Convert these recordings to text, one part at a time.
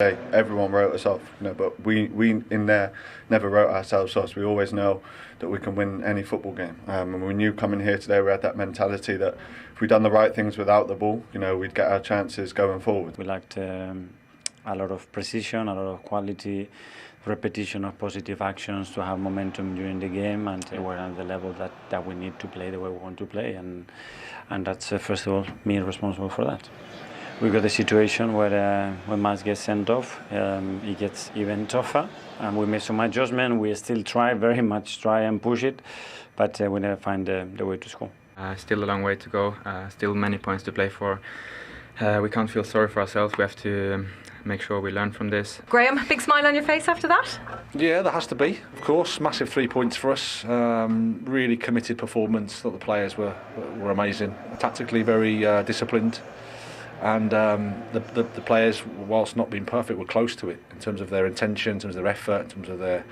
Everyone wrote us off, but we in there never wrote ourselves off. We always know that we can win any football game. And we knew coming here today we had that mentality that if we'd done the right things without the ball, we'd get our chances going forward. We lacked a lot of precision, a lot of quality, repetition of positive actions to have momentum during the game, and we're at the level that we need to play the way we want to play, and that's first of all me responsible for that. We got a situation where when Mas gets sent off, it gets even tougher, and we made some adjustment. We still try and push it, but we never find the way to score. Still a long way to go, still many points to play for. We can't feel sorry for ourselves. We have to make sure we learn from this. Graham, big smile on your face after that? Yeah, there has to be, of course. Massive 3 points for us. Really committed performance. Thought the players were amazing. Tactically very disciplined. And the players, whilst not being perfect, were close to it in terms of their intention, in terms of their effort, in terms of their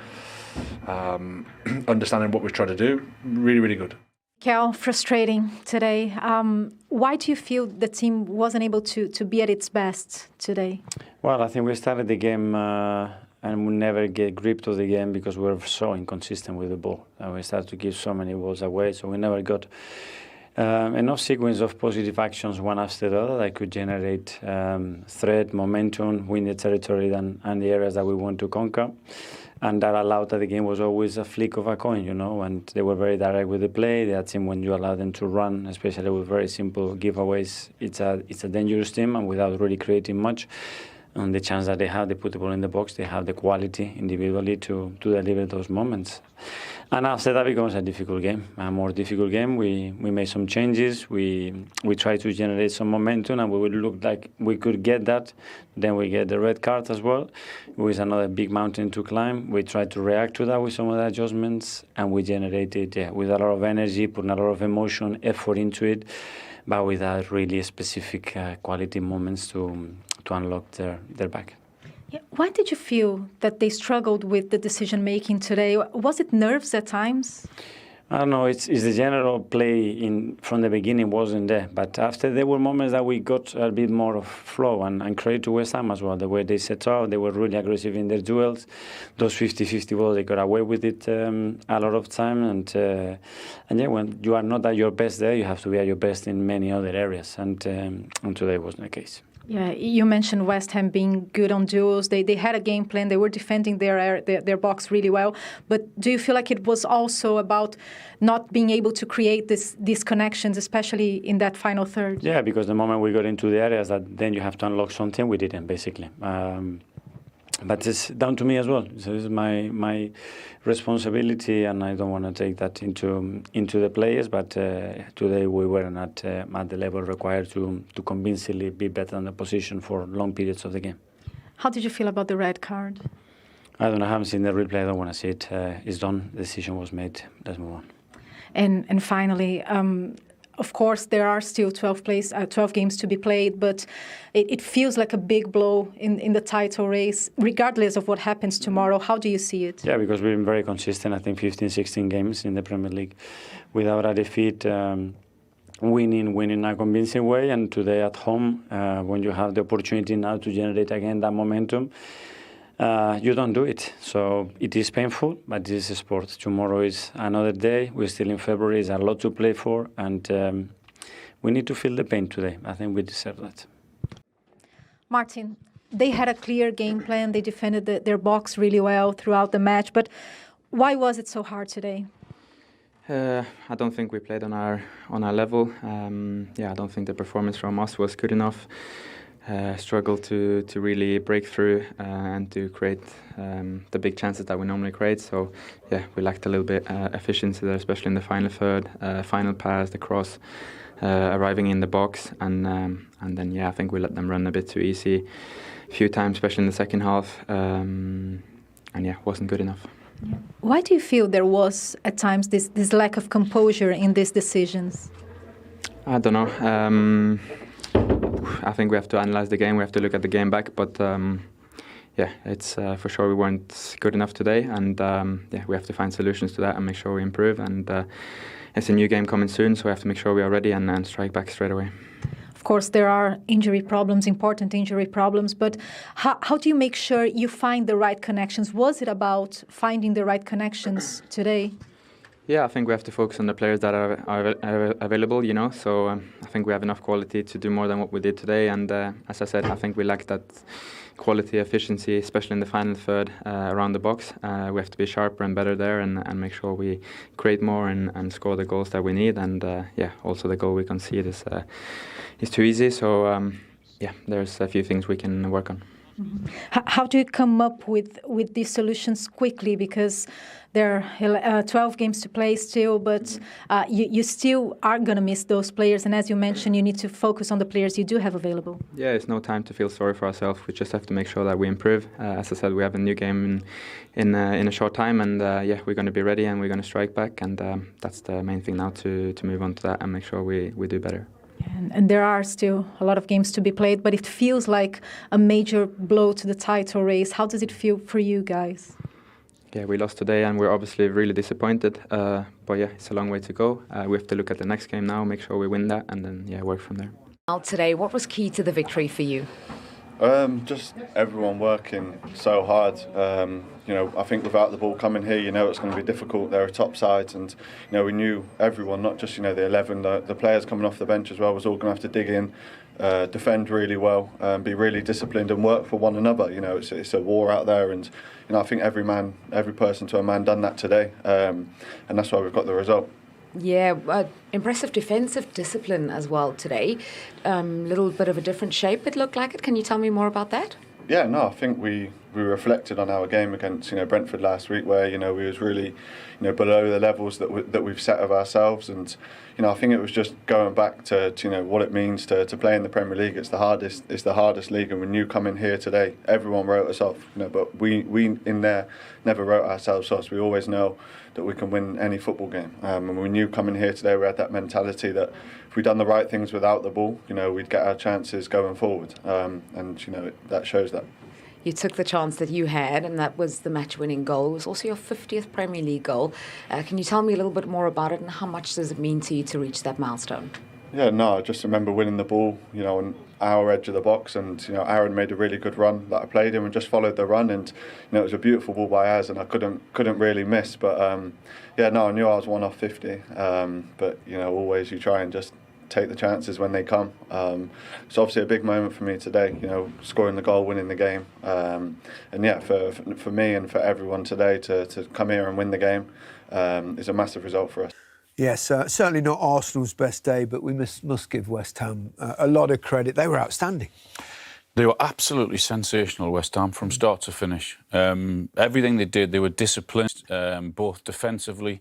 understanding what we're trying to do. Really, really good. Kel, frustrating today. Why do you feel the team wasn't able to be at its best today? Well, I think we started the game and we never get grip of the game because we were so inconsistent with the ball. And we started to give so many balls away, so we never got enough sequence of positive actions one after the other that could generate threat, momentum, win the territory and the areas that we want to conquer. And that allowed that the game was always a flick of a coin, and they were very direct with the play. They had team when you allow them to run, especially with very simple giveaways, it's a dangerous team, and without really creating much. And the chance that they have, they put the ball in the box, they have the quality individually to deliver those moments. And after that becomes a difficult game, a more difficult game. We made some changes, we tried to generate some momentum, and we would look like we could get that. Then we get the red card as well, with another big mountain to climb. We tried to react to that with some of the adjustments, and we generated with a lot of energy, putting a lot of emotion, effort into it, but without really specific quality moments to unlock their back. Yeah. Why did you feel that they struggled with the decision-making today? Was it nerves at times? I don't know. It's the general play from the beginning wasn't there. But after there were moments that we got a bit more of flow and credit to West Ham as well. The way they set up, they were really aggressive in their duels. Those 50-50 balls, they got away with it a lot of time. And yeah, when you are not at your best there, you have to be at your best in many other areas. And today wasn't the case. Yeah, you mentioned West Ham being good on duels. They had a game plan. They were defending their box really well. But do you feel like it was also about not being able to create these connections, especially in that final third? Yeah, because the moment we got into the areas that then you have to unlock something, we didn't, basically. But it's down to me as well. So it's my responsibility, and I don't want to take that into the players. But today we weren't at the level required to convincingly be better in the position for long periods of the game. How did you feel about the red card? I don't know. I haven't seen the replay. I don't want to see it. It's done. The decision was made. Let's move on. And finally, of course, there are still 12 games to be played, but it feels like a big blow in the title race, regardless of what happens tomorrow. How do you see it? Yeah, because we've been very consistent. I think 15, 16 games in the Premier League without a defeat, winning a convincing way. And today at home, when you have the opportunity now to generate again that momentum, you don't do it. So it is painful, but this is sport. Tomorrow is another day. We're still in February. There's a lot to play for, and we need to feel the pain today. I think we deserve that. Martin, they had a clear game plan. They defended their box really well throughout the match, but why was it so hard today? I don't think we played on our level. I don't think the performance from us was good enough. Struggle to really break through and to create the big chances that we normally create. So yeah, we lacked a little bit efficiency there, especially in the final third, final pass, the cross, arriving in the box, and then I think we let them run a bit too easy a few times, especially in the second half, and wasn't good enough. Why do you feel there was at times this lack of composure in these decisions? I don't know. I think we have to analyze the game. We have to look at the game back. But it's for sure we weren't good enough today, and we have to find solutions to that and make sure we improve. And it's a new game coming soon, so we have to make sure we are ready and strike back straight away. course, there are injury problems, important injury problems, but how do you make sure you find the right connections? Was it about finding the right connections today? Yeah, I think we have to focus on the players that are available, you know. So I think we have enough quality to do more than what we did today. And as I said, I think we lack that quality, efficiency, especially in the final third around the box. We have to be sharper and better there and make sure we create more and score the goals that we need. And yeah, also the goal we concede is too easy. So yeah, there's a few things we can work on. Mm-hmm. How do you come up with these solutions quickly? Because there are 12 games to play still, but you still are going to miss those players. And as you mentioned, you need to focus on the players you do have available. Yeah, it's no time to feel sorry for ourselves. We just have to make sure that we improve. As I said, we have a new game in a short time, and yeah, we're going to be ready and we're going to strike back. And that's the main thing now, to move on to that and make sure we do better. And there are still a lot of games to be played, but it feels like a major blow to the title race. How does it feel for you guys? Yeah, we lost today and we're obviously really disappointed. But yeah, it's a long way to go. We have to look at the next game now, make sure we win that, and then yeah, work from there. Today, what was key to the victory for you? Just everyone working so hard. You know, I think without the ball coming here, you know it's going to be difficult. They're a top side, and you know we knew everyone, not just the 11, the players coming off the bench as well, was all going to have to dig in, defend really well, be really disciplined, and work for one another. You know, it's a war out there, and you know I think every person to a man done that today, and that's why we've got the result. Yeah, impressive defensive discipline as well today. Little bit of a different shape, it looked like it. Can you tell me more about that? Yeah, no, I think we reflected on our game against Brentford last week, where we was really below the levels that we've set of ourselves, and I think it was just going back to what it means to play in the Premier League. It's the hardest league, and when you come in here today, everyone wrote us off, but we in there never wrote ourselves off. We always know that we can win any football game, and when you come in here today, we had that mentality that if we'd done the right things without the ball, we'd get our chances going forward, and that shows that. You took the chance that you had, and that was the match-winning goal. It was also your 50th Premier League goal. Can you tell me a little bit more about it, and how much does it mean to you to reach that milestone? Yeah, no, I just remember winning the ball, on our edge of the box, and Aaron made a really good run that I played him and just followed the run, and it was a beautiful ball by Az, and I couldn't really miss. But yeah, no, I knew I was 1 off 50. But always you try and just take the chances when they come. It's obviously a big moment for me today, scoring the goal, winning the game, and yeah, for me and for everyone today to come here and win the game is a massive result for us. Yes, certainly not Arsenal's best day, but we must give West Ham a lot of credit. They were outstanding. They were absolutely sensational, West Ham, from start to finish. Everything they did, they were disciplined, both defensively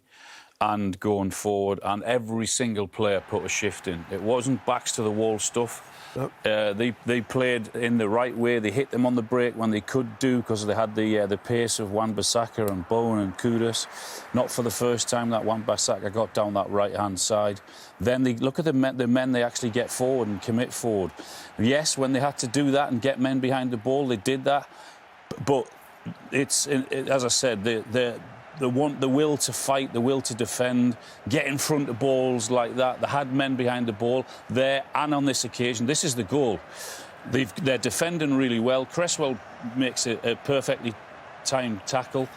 and going forward, and every single player put a shift in. It wasn't backs to the wall stuff. Nope. They played in the right way. They hit them on the break when they could do, because they had the pace of Wan-Bissaka and Bowen and Kudus. Not for the first time that Wan-Bissaka got down that right-hand side. Then they look at the men they actually get forward and commit forward. Yes, when they had to do that and get men behind the ball, they did that. But it's as I said, the will to fight, the will to defend, get in front of balls like that. They had men behind the ball there, and on this occasion, this is the goal. They're defending really well. Cresswell makes a perfectly timed tackle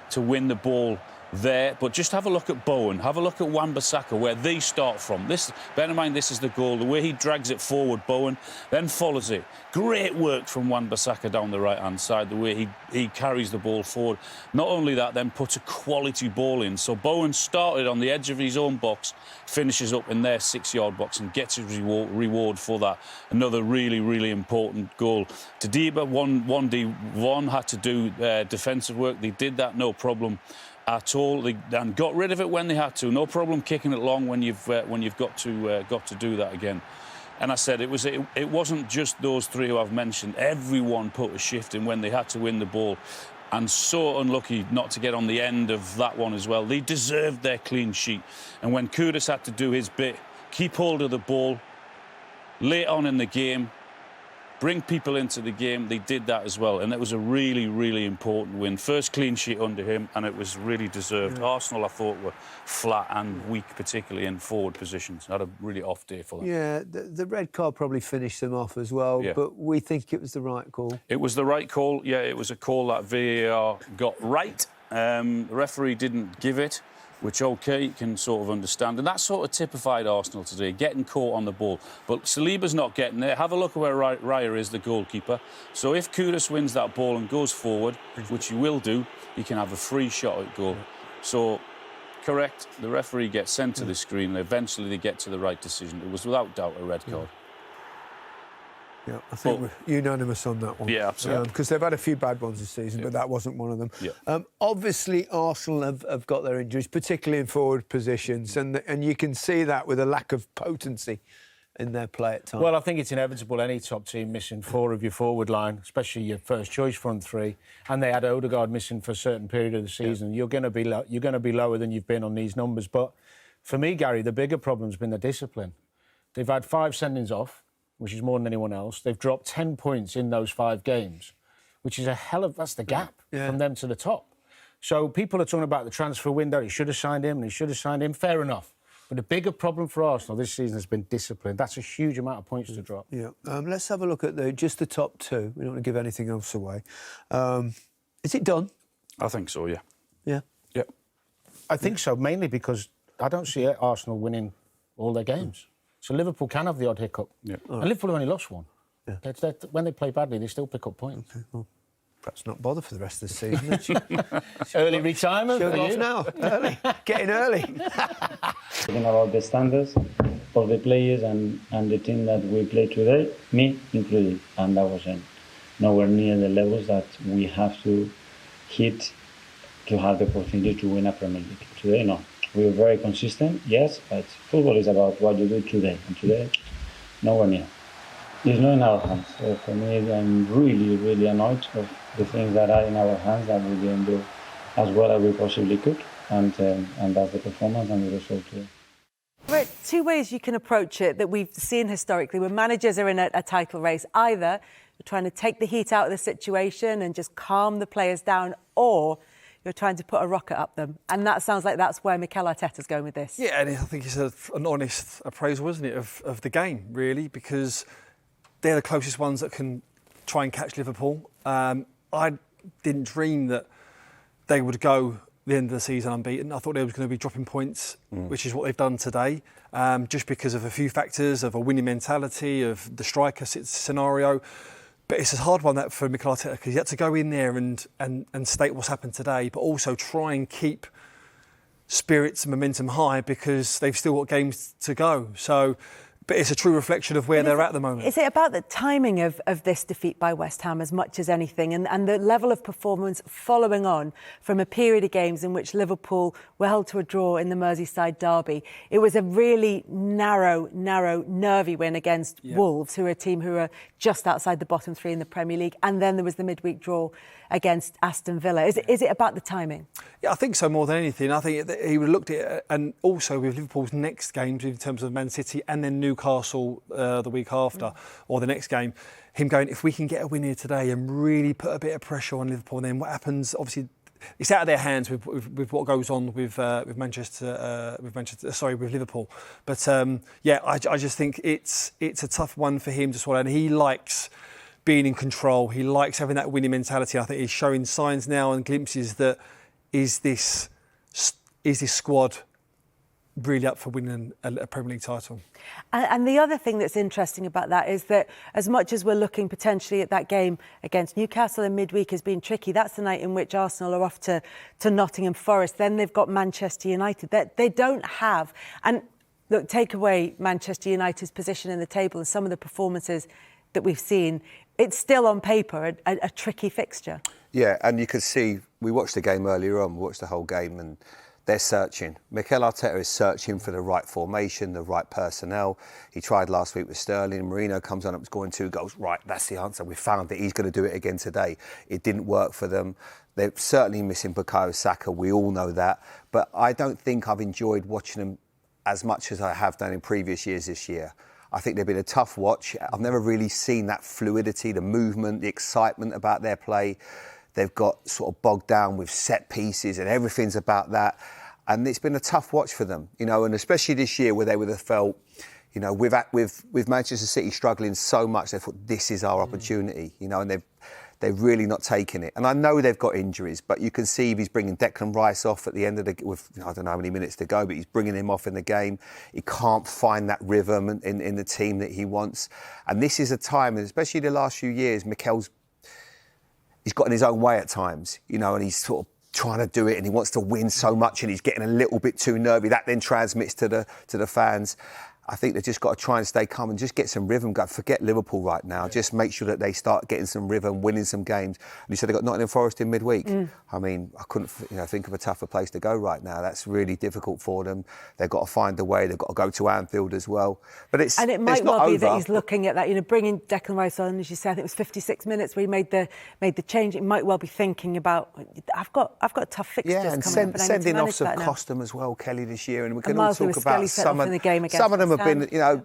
to win the ball there. But just have a look at Bowen, have a look at Wan-Bissaka, where they start from. Bear in mind, this is the goal. The way he drags it forward, Bowen, then follows it. Great work from Wan-Bissaka down the right-hand side, the way he carries the ball forward. Not only that, then puts a quality ball in. So Bowen started on the edge of his own box, finishes up in their 6-yard box and gets his reward for that. Another really, really important goal. Tadiba, 1v1, had to do defensive work. They did that, no problem at all, and got rid of it when they had to. No problem kicking it long when you've got to do that again. And I said it wasn't just those three who I've mentioned. Everyone put a shift in when they had to win the ball, and so unlucky not to get on the end of that one as well. They deserved their clean sheet. And when Kudus had to do his bit, keep hold of the ball late on in the game, bring people into the game. They did that as well, and it was a really, really important win. First clean sheet under him, and it was really deserved. Arsenal, I thought, were flat and weak, particularly in forward positions. Had a really off day for them. Yeah, the red card probably finished them off as well, but we think it was the right call. It was the right call. Yeah, it was a call that VAR got right. The referee didn't give it, which, OK, you can sort of understand. And that sort of typified Arsenal today, getting caught on the ball. But Saliba's not getting there. Have a look at where Raya is, the goalkeeper. So if Kudus wins that ball and goes forward, which he will do, he can have a free shot at goal. So, correct, the referee gets sent to the screen, and eventually they get to the right decision. It was without doubt a red card. Yeah, I think we're unanimous on that one. Yeah, absolutely. Because they've had a few bad ones this season, but that wasn't one of them. Yeah. Obviously, Arsenal have got their injuries, particularly in forward positions, and you can see that with a lack of potency in their play at times. Well, I think it's inevitable any top team missing 4 of your forward line, especially your first choice front 3, and they had Odegaard missing for a certain period of the season. You're going to be lower than you've been on these numbers. But for me, Gary, the bigger problem's been the discipline. They've had 5 sendings off, which is more than anyone else. They've dropped 10 points in those 5 games, which is that's the gap from them to the top. So people are talking about the transfer window. He should have signed him, and he should have signed him. Fair enough. But the bigger problem for Arsenal this season has been discipline. That's a huge amount of points to drop. Yeah. Let's have a look at just the top 2. We don't want to give anything else away. Is it done? I think so, yeah. Yeah? Yeah. I think so, mainly because I don't see Arsenal winning all their games. So Liverpool can have the odd hiccup. Yeah. And Liverpool have only lost 1. Yeah. When they play badly, they still pick up points. Okay, well, perhaps not bother for the rest of the season. Early retirement Show for off you. now. Early. Getting early. Talking about the standards of the players and the team that we play today, me included, and that was nowhere near the levels that we have to hit to have the opportunity to win a Premier League. Today, no. We were very consistent, yes, but football is about what you do today, and today, nowhere near. It's not in our hands. So for me, I'm really, really annoyed of the things that are in our hands that we didn't do as well as we possibly could, and that's the performance and the result today. There are 2 ways you can approach it that we've seen historically when managers are in a title race. Either you're trying to take the heat out of the situation and just calm the players down, or you're trying to put a rocket up them. And that sounds like that's where Mikel Arteta's going with this. Yeah, and I think it's an honest appraisal, isn't it, of the game, really, because they're the closest ones that can try and catch Liverpool. I didn't dream that they would go the end of the season unbeaten. I thought they were going to be dropping points, which is what they've done today, just because of a few factors, of a winning mentality, of the striker scenario. But it's a hard one that for Mikel Arteta, because he had to go in there and state what's happened today, but also try and keep spirits and momentum high because they've still got games to go. So, but it's a true reflection of where they're at the moment. Is it about the timing of this defeat by West Ham as much as anything, and the level of performance following on from a period of games in which Liverpool were held to a draw in the Merseyside derby? It was a really narrow, nervy win against Wolves, who are a team who are just outside the bottom 3 in the Premier League, and then there was the midweek draw against Aston Villa. Is it about the timing? Yeah, I think so more than anything. I think he would have looked at it, and also with Liverpool's next games in terms of Man City and then Newcastle the week after, or the next game, him going, if we can get a win here today and really put a bit of pressure on Liverpool, then what happens, obviously, it's out of their hands with what goes on with Liverpool. But I just think it's a tough one for him to swallow, and he likes being in control. He likes having that winning mentality. I think he's showing signs now and glimpses that is this squad really up for winning a Premier League title. And the other thing that's interesting about that is that as much as we're looking potentially at that game against Newcastle in midweek as being tricky, that's the night in which Arsenal are off to Nottingham Forest. Then they've got Manchester United. That they don't have. And look, take away Manchester United's position in the table and some of the performances that we've seen, it's still on paper a tricky fixture. Yeah, and you could see, we watched the game earlier on, we watched the whole game, and they're searching. Mikel Arteta is searching for the right formation, the right personnel. He tried last week with Sterling. Marino comes on up, scoring 2 goals. Right, that's the answer. We found that he's going to do it again today. It didn't work for them. They're certainly missing Bukayo Saka. We all know that. But I don't think I've enjoyed watching them as much as I have done in previous years this year. I think they've been a tough watch. I've never really seen that fluidity, the movement, the excitement about their play. They've got sort of bogged down with set pieces and everything's about that. And it's been a tough watch for them, you know, and especially this year where they would have felt, you know, with Manchester City struggling so much, they thought this is our opportunity, you know, and they've really not taken it. And I know they've got injuries, but you can see he's bringing Declan Rice off at the end of with I don't know how many minutes to go, but he's bringing him off in the game. He can't find that rhythm in the team that he wants. And this is a time, and especially the last few years, he's got in his own way at times, you know, and he's sort of trying to do it and he wants to win so much and he's getting a little bit too nervy. That then transmits to the fans. I think they've just got to try and stay calm and just get some rhythm. Forget Liverpool right now. Just make sure that they start getting some rhythm, winning some games. And you said they got Nottingham Forest in midweek. I mean, I couldn't think of a tougher place to go right now. That's really difficult for them. They've got to find a way. They've got to go to Anfield as well. But it might well be over. that he's looking at that, you know, bringing Declan Rice on, as you said, I think it was 56 minutes where he made the change. It might well be thinking about, I've got tough fixtures coming up. And sending off some Costam as well, Kelly, this year. And we can all Miles talk Lewis about Skelly some of them have been, you know,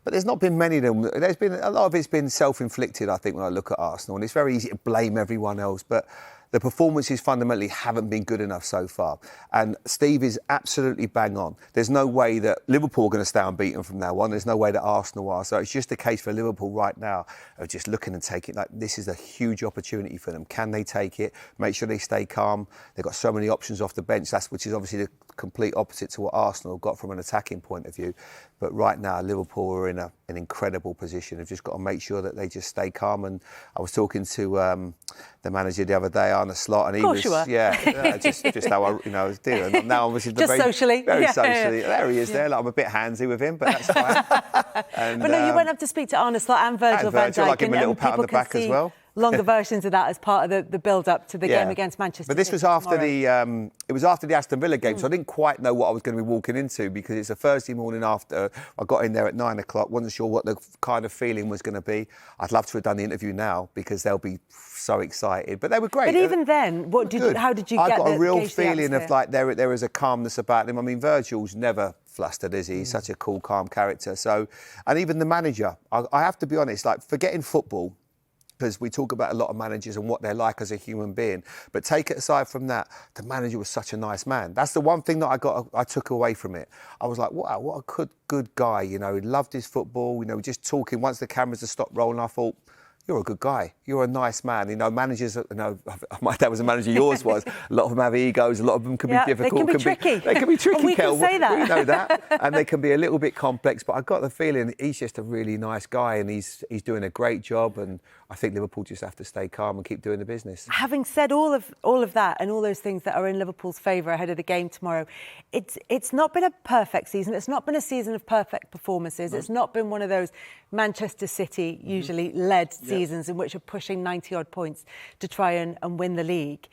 but there's not been many of them. There's been a lot of it's been self-inflicted, I think, when I look at Arsenal, and it's very easy to blame everyone else, but the performances fundamentally haven't been good enough so far. And Steve is absolutely bang on. There's no way that Liverpool are going to stay unbeaten from now on. There's no way that Arsenal are. So it's just a case for Liverpool right now of just looking and taking, like, this is a huge opportunity for them. Can they take it? Make sure they stay calm. They've got so many options off the bench, which is obviously the complete opposite to what Arsenal have got from an attacking point of view. But right now, Liverpool are in an incredible position. They've just got to make sure that they just stay calm. And I was talking to the manager the other day, Arne Slot, and he was, just how I, do. And now obviously very socially. Socially. There he is there. Like, I'm a bit handsy with him, but that's fine. But no, you went up to speak to Arne Slot and Virgil van Dijk. Like, give him a little pat on the back as well. Longer versions of that as part of the build-up to the game against Manchester. But this was after the Aston Villa game, so I didn't quite know what I was going to be walking into because it's a Thursday morning after. I got in there at 9 o'clock, wasn't sure what the kind of feeling was going to be. I'd love to have done the interview now because they'll be so excited. But they were great. But even then, how did you get? I got a real feeling of like there is a calmness about him. I mean, Virgil's never flustered, is he? He's such a cool, calm character. So, and even the manager, I have to be honest, like, forgetting football, because we talk about a lot of managers and what they're like as a human being. But take it aside from that, the manager was such a nice man. That's the one thing that I took away from it. I was like, wow, what a good guy. You know, he loved his football. You know, just talking. Once the cameras had stopped rolling, I thought, you're a good guy. You're a nice man. You know, managers, my dad was a manager, yours was. A lot of them have egos. A lot of them can be difficult. They can be tricky. They can be tricky, we can say that. We know that. And they can be a little bit complex. But I got the feeling he's just a really nice guy and he's doing a great job. And I think Liverpool just have to stay calm and keep doing the business. Having said all of that and all those things that are in Liverpool's favour ahead of the game tomorrow, it's not been a perfect season. It's not been a season of perfect performances. No. It's not been one of those Manchester City usually led seasons in which are pushing 90-odd points to try and win the league.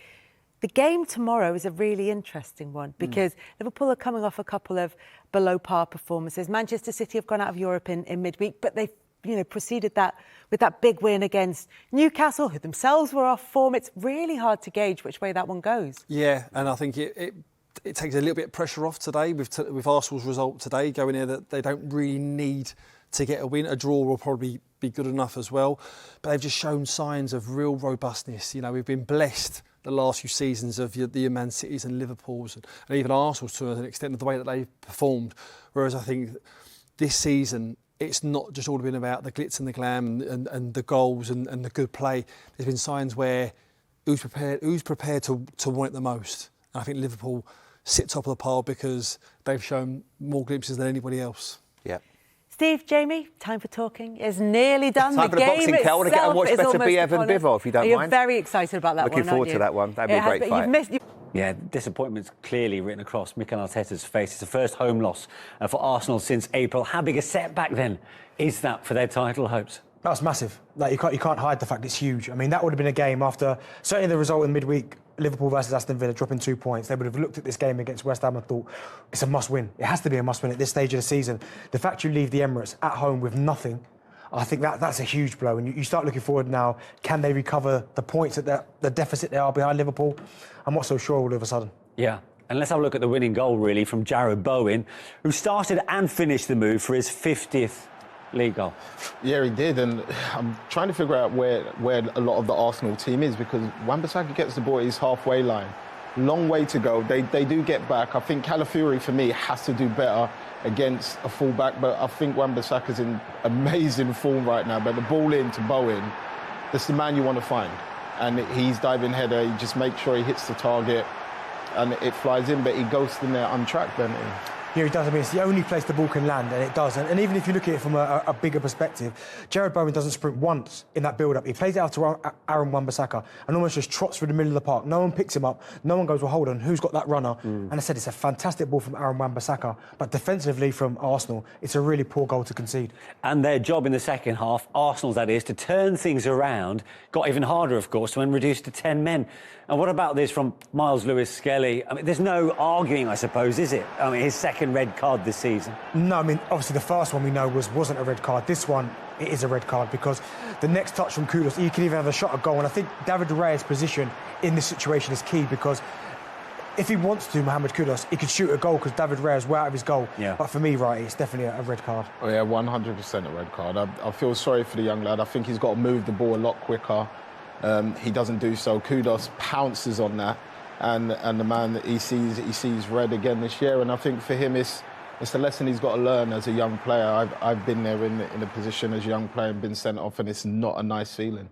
The game tomorrow is a really interesting one because Liverpool are coming off a couple of below-par performances. Manchester City have gone out of Europe in midweek, but they've preceded that with that big win against Newcastle, who themselves were off form. It's really hard to gauge which way that one goes. Yeah, and I think it takes a little bit of pressure off today with Arsenal's result today, going in that they don't really need to get a win. A draw will probably be good enough as well. But they've just shown signs of real robustness. You know, we've been blessed the last few seasons of the Man Cities and Liverpools and even Arsenal's to an extent of the way that they've performed. Whereas I think this season, it's not just all been about the glitz and the glam and the goals and the good play. There's been signs where who's prepared to want it the most. And I think Liverpool sit top of the pile because they've shown more glimpses than anybody else. Yeah. Steve, Jamie, time for talking is nearly done. Time for the boxing, Kel. I want to get and watch better be Evan Bivol, if you don't mind. You're very excited about that one, Looking forward to that one. That'd be a great fight. Yeah, disappointment's clearly written across Mikel Arteta's face. It's the first home loss for Arsenal since April. How big a setback then is that for their title hopes? That's massive. Like, you can't hide the fact it's huge. I mean, that would have been a game after certainly the result in midweek, Liverpool versus Aston Villa dropping 2 points. They would have looked at this game against West Ham and thought it's a must-win. It has to be a must-win at this stage of the season. The fact you leave the Emirates at home with nothing, I think that's a huge blow. And you start looking forward now. Can they recover the points at the deficit they are behind Liverpool? I'm not so sure all of a sudden. Yeah. And let's have a look at the winning goal, really, from Jarrod Bowen, who started and finished the move for his 50th league goal. Yeah, he did, and I'm trying to figure out where a lot of the Arsenal team is, because Wan-Bissaka gets the ball at his halfway line. Long way to go. They do get back. I think Calafiori, for me, has to do better against a fullback, but I think Wan-Bissaka's in amazing form right now. But the ball in to Bowen, that's the man you want to find. And he's diving header, he just makes sure he hits the target and it flies in, but he goes in there untracked, doesn't he? Yeah, he does. I mean, it's the only place the ball can land, and it does. And even if you look at it from a bigger perspective, Jared Bowen doesn't sprint once in that build-up. He plays it out to Aaron Wan-Bissaka and almost just trots through the middle of the park. No one picks him up. No one goes, well, hold on, who's got that runner? And I said, it's a fantastic ball from Aaron Wan-Bissaka, but defensively from Arsenal, it's a really poor goal to concede. And their job in the second half, Arsenal's that is, to turn things around, got even harder, of course, when reduced to 10 men. And what about this from Miles Lewis-Skelly? I mean, there's no arguing, I suppose, is it? I mean, his second red card this season. No, I mean, obviously the first one we know wasn't a red card. This one, it is a red card, because the next touch from Kudus, he can even have a shot at goal. And I think David Raya's position in this situation is key, because if he wants to, Mohamed Kudus, he could shoot a goal because David Raya's way out of his goal. Yeah. But for me, right, it's definitely a red card. Oh, yeah, 100% a red card. I feel sorry for the young lad. I think he's got to move the ball a lot quicker. He doesn't do so. Kudos pounces on that, and the man that he sees red again this year. And I think for him, it's a lesson he's got to learn as a young player. I've been there in a position as a young player and been sent off, and it's not a nice feeling.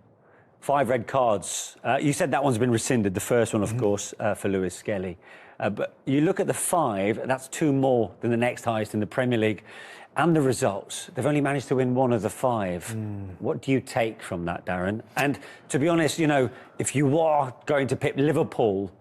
5 red cards. You said that one's been rescinded. The first one, of course, for Lewis-Skelly. But you look at the 5. That's 2 more than the next highest in the Premier League. And the results, they've only managed to win 1 of the 5. What do you take from that, Darren? And to be honest, you know, if you are going to pick Liverpool,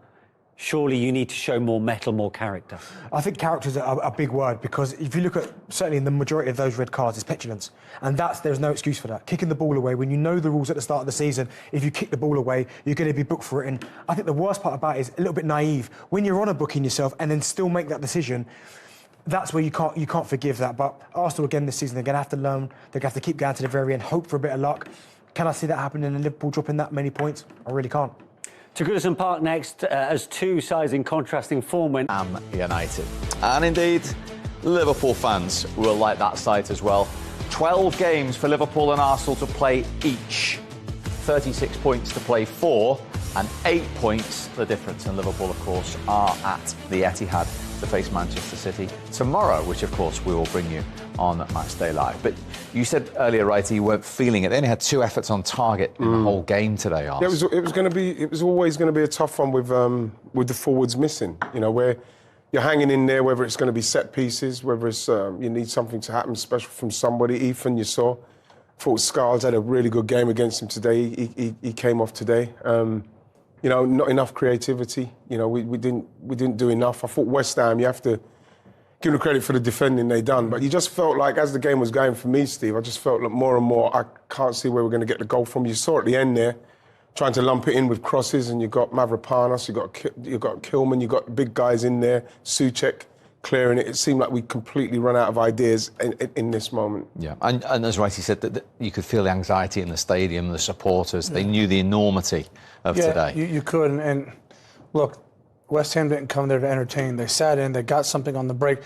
surely you need to show more mettle, more character. I think character is a big word, because if you look at, certainly in the majority of those red cards, it's petulance. And there's no excuse for that. Kicking the ball away, when you know the rules at the start of the season, if you kick the ball away, you're going to be booked for it. And I think the worst part about it is a little bit naive. When you're on a booking yourself and then still make that decision, that's where you can't forgive that. But Arsenal again this season, they're going to have to learn. They're going to have to keep going to the very end, hope for a bit of luck. Can I see that happening in Liverpool dropping that many points? I really can't. To Goodison Park next, as 2 sides in contrasting form when United. And indeed, Liverpool fans will like that sight as well. 12 games for Liverpool and Arsenal to play each. 36 points to play for, and 8 points the difference. And Liverpool, of course, are at the Etihad to face Manchester City tomorrow, which of course we will bring you on Matchday Live. But you said earlier, right, you weren't feeling it. They only had 2 efforts on target in the whole game today. Yeah, it was always going to be a tough one with the forwards missing. You know, where you're hanging in there, whether it's going to be set pieces, whether it's you need something to happen special from somebody. Ethan, you saw, thought Scarles had a really good game against him today. He came off today. You know, not enough creativity. You know, we didn't do enough. I thought West Ham, you have to give them credit for the defending they done, but you just felt like as the game was going for me, Steve, I just felt like more and more I can't see where we're going to get the goal from. You saw at the end there, trying to lump it in with crosses, and you got Mavropanos, you got Kilman, you got big guys in there, Souček clearing it. It seemed like we completely run out of ideas in this moment. Yeah, and as Righty said, that you could feel the anxiety in the stadium, the supporters. They knew the enormity of today. You could, and look, West Ham didn't come there to entertain. They sat in, they got something on the break.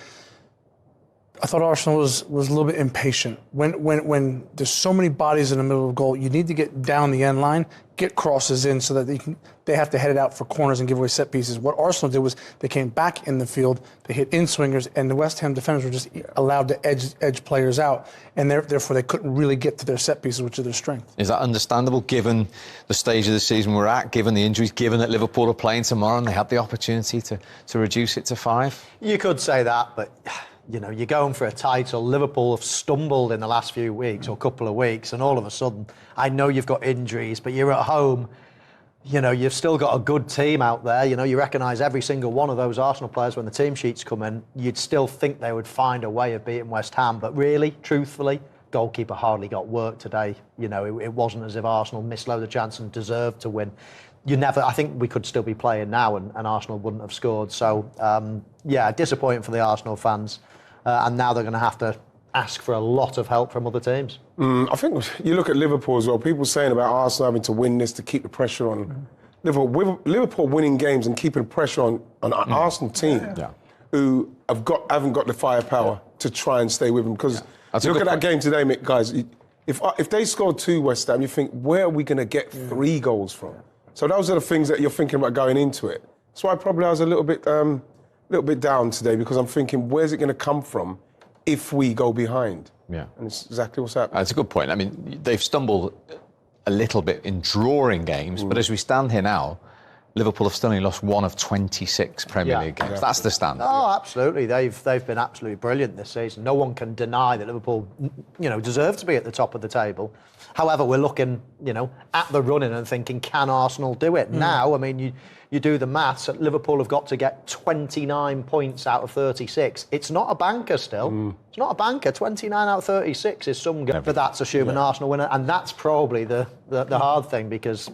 I thought Arsenal was a little bit impatient. When there's so many bodies in the middle of the goal, you need to get down the end line, get crosses in so that they have to head it out for corners and give away set pieces. What Arsenal did was they came back in the field, they hit in-swingers, and the West Ham defenders were just allowed to edge players out, and therefore they couldn't really get to their set pieces, which are their strength. Is that understandable, given the stage of the season we're at, given the injuries, given that Liverpool are playing tomorrow and they had the opportunity to reduce it to 5? You could say that, but you know, you're going for a title. Liverpool have stumbled in the last few weeks or couple of weeks, and all of a sudden, I know you've got injuries, but you're at home. You know, you've still got a good team out there. You know, you recognise every single one of those Arsenal players when the team sheets come in. You'd still think they would find a way of beating West Ham, but really, truthfully, goalkeeper hardly got work today. You know, it wasn't as if Arsenal missed loads of chances and deserved to win. I think we could still be playing now and Arsenal wouldn't have scored. So, yeah, disappointing for the Arsenal fans. And now they're going to have to ask for a lot of help from other teams. I think you look at Liverpool as well. People saying about Arsenal having to win this to keep the pressure on. Liverpool winning games and keeping the pressure on an Arsenal team who haven't got the firepower to try and stay with them. Because Look at that game today, Mick, guys. If they scored 2 West Ham, you think, where are we going to get 3 goals from? So those are the things that you're thinking about going into it. That's why probably I was a little bit down today, because I'm thinking, where's it going to come from if we go behind? Yeah. And it's exactly what's happening. That's a good point. I mean, they've stumbled a little bit in drawing games, but as we stand here now, Liverpool have still only lost 1 of 26 Premier League games. That's the standard. Oh, absolutely. They've been absolutely brilliant this season. No one can deny that Liverpool, deserve to be at the top of the table. However, we're looking, at the running and thinking, can Arsenal do it? Now, I mean, you do the maths. Liverpool have got to get 29 points out of 36. It's not a banker still. It's not a banker. 29 out of 36 is some good, but that's assuming Arsenal win it, and that's probably the hard thing, because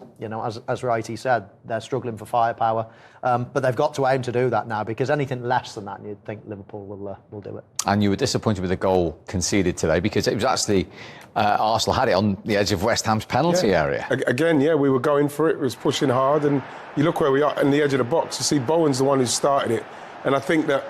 as Righty said, they're struggling for firepower, but they've got to aim to do that now, because anything less than that, and you'd think Liverpool will do it. And you were disappointed with the goal conceded today, because it was actually Arsenal had it on the edge of West Ham's penalty area. Again, we were going for it. It was pushing hard, and you look where we are on the edge of the box. You see, Bowen's the one who started it, and I think that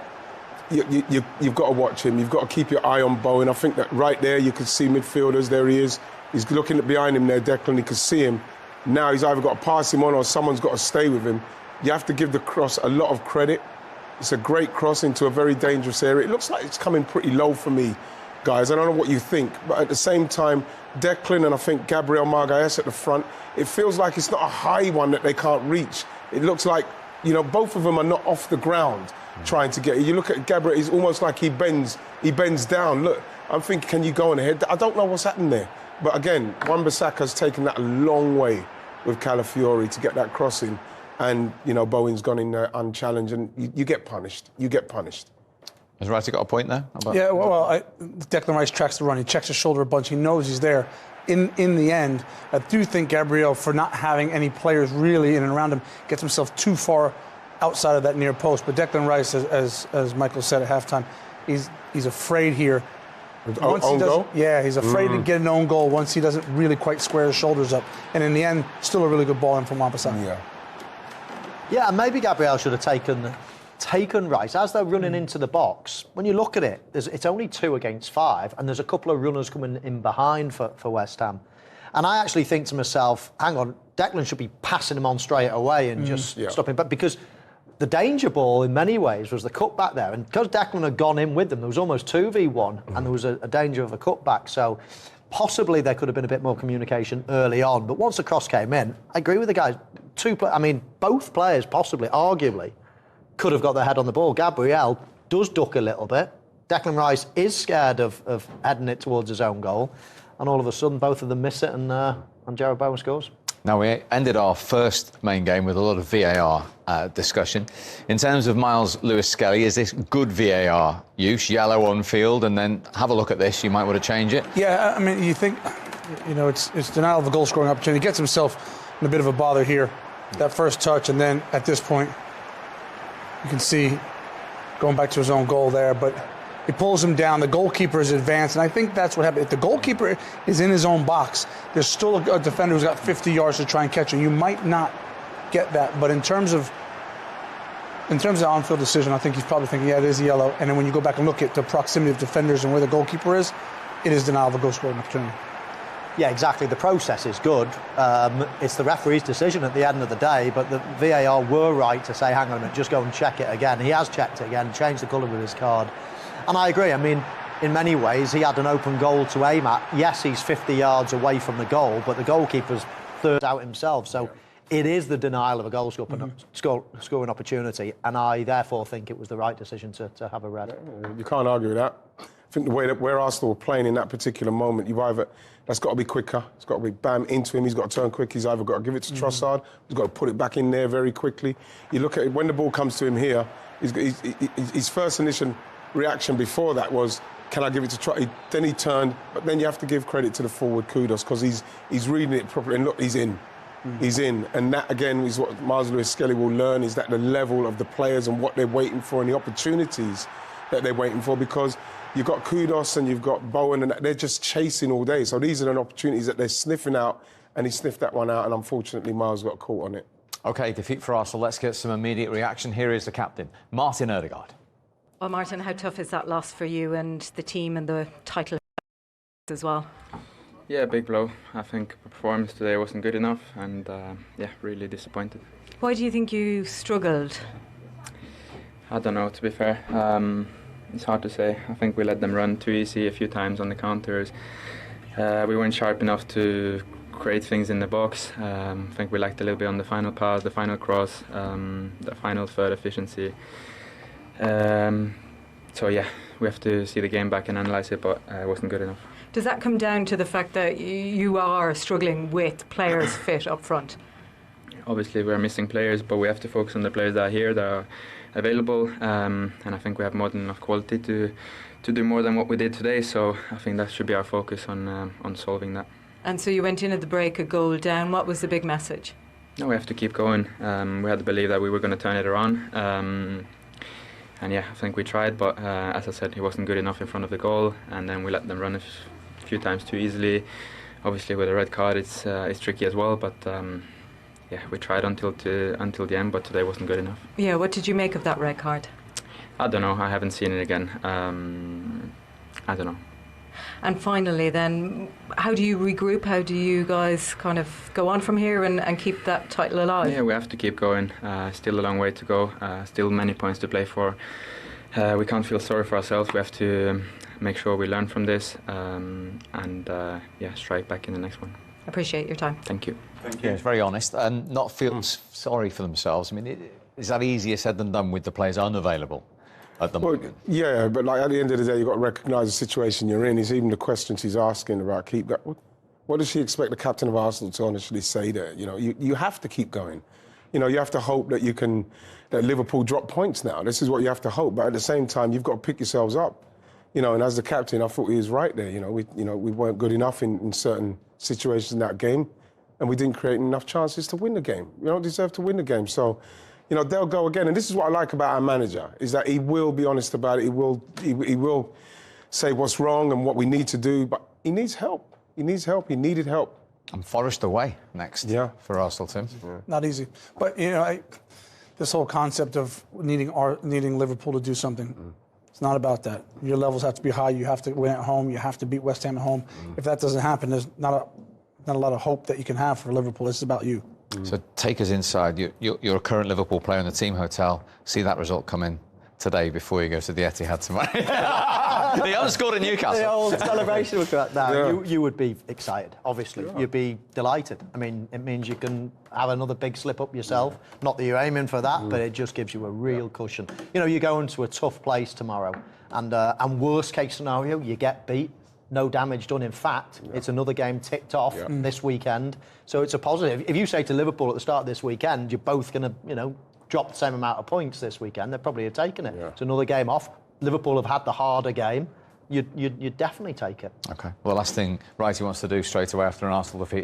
you've got to watch him. You've got to keep your eye on Bowen. I think that right there you could see midfielders. There he is. He's looking behind him there, Declan. You can see him. Now he's either got to pass him on or someone's got to stay with him. You have to give the cross a lot of credit. It's a great cross into a very dangerous area. It looks like it's coming pretty low for me, guys. I don't know what you think, but at the same time, Declan and I think Gabriel Magalhaes at the front, it feels like it's not a high one that they can't reach. It looks like, both of them are not off the ground trying to get it. You look at Gabriel, he's almost like he bends down. Look, I'm thinking, can you go on ahead? I don't know what's happened there. But again, Wan-Bissaka's taken that a long way with Calafiori to get that crossing. And, Bowen's gone in there unchallenged, and you get punished. You get punished. Has Righty got a point there? Declan Rice tracks the run. He checks his shoulder a bunch. He knows he's there. In the end, I do think Gabriel, for not having any players really in and around him, gets himself too far outside of that near post. But Declan Rice, as Michael said at halftime, he's afraid here. Own goal? Yeah, he's afraid to get an own goal once he doesn't really quite square his shoulders up. And in the end, still a really good ball in from Wan-Bissaka. Yeah, and maybe Gabriel should have taken Rice as they're running into the box. When you look at it, it's only 2 against 5, and there's a couple of runners coming in behind for West Ham. And I actually think to myself, hang on, Declan should be passing him on straight away and just stopping. But because the danger ball in many ways was the cutback there, and because Declan had gone in with them, there was almost 2v1, and there was a danger of a cutback. So possibly there could have been a bit more communication early on. But once the cross came in, I agree with the guys. Both players possibly, arguably, could have got their head on the ball. Gabriel does duck a little bit. Declan Rice is scared of heading it towards his own goal. And all of a sudden, both of them miss it, and Jarrod Bowen scores. Now, we ended our first main game with a lot of VAR discussion. In terms of Miles Lewis-Skelly, is this good VAR use? Yellow on field, and then have a look at this. You might want to change it. Yeah, you think, it's denial of a goal-scoring opportunity. He gets himself in a bit of a bother here. That first touch, and then at this point, you can see going back to his own goal there, but he pulls him down. The goalkeeper is advanced, and I think that's what happened. If the goalkeeper is in his own box, there's still a defender who's got 50 yards to try and catch him. You might not get that, but in terms of the on-field decision, I think he's probably thinking, it is yellow. And then when you go back and look at the proximity of defenders and where the goalkeeper is, it is denial of a goal-scoring opportunity. Yeah, exactly. The process is good. It's the referee's decision at the end of the day, but the VAR were right to say, hang on a minute, just go and check it again. He has checked it again, changed the colour of his card. And I agree. In many ways, he had an open goal to aim at. Yes, he's 50 yards away from the goal, but the goalkeeper's third out himself. So it is the denial of a goal scoring opportunity, and I therefore think it was the right decision to have a red. You can't argue with that. I think the way that where Arsenal were playing in that particular moment, that's got to be quicker. It's got to be bam into him. He's got to turn quick. He's either got to give it to Trossard. He's got to put it back in there very quickly. You look at it, when the ball comes to him here, his first initial reaction before that was, can I give it to Trossard? Then he turned, but then you have to give credit to the forward, kudos, because he's reading it properly. And look, he's in. He's in. And that, again, is what Miles Lewis-Skelly will learn, is that the level of the players and what they're waiting for and the opportunities that they're waiting for, because you've got Kudos and you've got Bowen, and they're just chasing all day. So these are the opportunities that they're sniffing out, and he sniffed that one out, and unfortunately Miles got caught on it. OK, defeat for Arsenal. Let's get some immediate reaction. Here is the captain, Martin Ødegaard. Well, Martin, how tough is that loss for you and the team and the title as well. Yeah, big blow. I think the performance today wasn't good enough, and really disappointed. Why do you think you struggled? I don't know, to be fair. It's hard to say. I think we let them run too easy a few times on the counters. We weren't sharp enough to create things in the box. I think we lacked a little bit on the final pass, the final cross, the final third efficiency. So yeah, we have to see the game back and analyse it, but it wasn't good enough. Does that come down to the fact that you are struggling with players fit up front? Obviously we're missing players, but we have to focus on the players that are here, that are available, and I think we have more than enough quality to do more than what we did today, so I think that should be our focus on solving that. And so you went in at the break a goal down. What was the big message? No, we have to keep going. We had to believe that we were going to turn it around, and yeah, I think we tried, but as I said, he wasn't good enough in front of the goal, and then we let them run a few times too easily. Obviously with a red card it's tricky as well, but yeah, we tried until the end, but today wasn't good enough. Yeah, what did you make of that red card? I don't know, I haven't seen it again. I don't know. And finally then, how do you regroup? How do you guys kind of go on from here and keep that title alive? Yeah, we have to keep going. Still a long way to go, still many points to play for. We can't feel sorry for ourselves. We have to make sure we learn from this and strike back in the next one. Appreciate your time. Thank you. Thank you. Yeah, it's very honest and not feel sorry for themselves. I mean, is that easier said than done with the players unavailable at the moment? Yeah, but like at the end of the day, you've got to recognise the situation you're in. It's even the questions he's asking about keep that. What does she expect the captain of Arsenal to honestly say there? You know, you have to keep going. You know, you have to hope that that Liverpool drop points now. This is what you have to hope. But at the same time, you've got to pick yourselves up. You know, and as the captain, I thought he was right there. You know, we weren't good enough in certain situations in that game, and we didn't create enough chances to win the game. We don't deserve to win the game. So, you know, they'll go again. And this is what I like about our manager, is that he will be honest about it. He will say what's wrong and what we need to do, but he needs help. He needs help. He needed help. And Forest away next for Arsenal, Tim. Yeah. Not easy. But, you know, this whole concept of needing Liverpool to do something, it's not about that. Your levels have to be high. You have to win at home. You have to beat West Ham at home. If that doesn't happen, there's not a lot of hope that you can have for Liverpool. It's about you. So take us inside. You're a current Liverpool player in the team hotel. See that result come in today before you go to the Etihad tomorrow. They haven't scored at Newcastle. The old celebration would go now. You would be excited, obviously. Yeah. You'd be delighted. I mean, it means you can have another big slip up yourself. Not that you're aiming for that, but it just gives you a real cushion. You know, you go into a tough place tomorrow, and worst case scenario, you get beat. No damage done. In fact, it's another game ticked off this weekend. So it's a positive. If you say to Liverpool at the start of this weekend, you're both going to, you know, drop the same amount of points this weekend, they'd probably have taken it. It's another game off. Liverpool have had the harder game. You'd definitely take it. OK. Well, last thing Wrighty wants to do straight away after an Arsenal defeat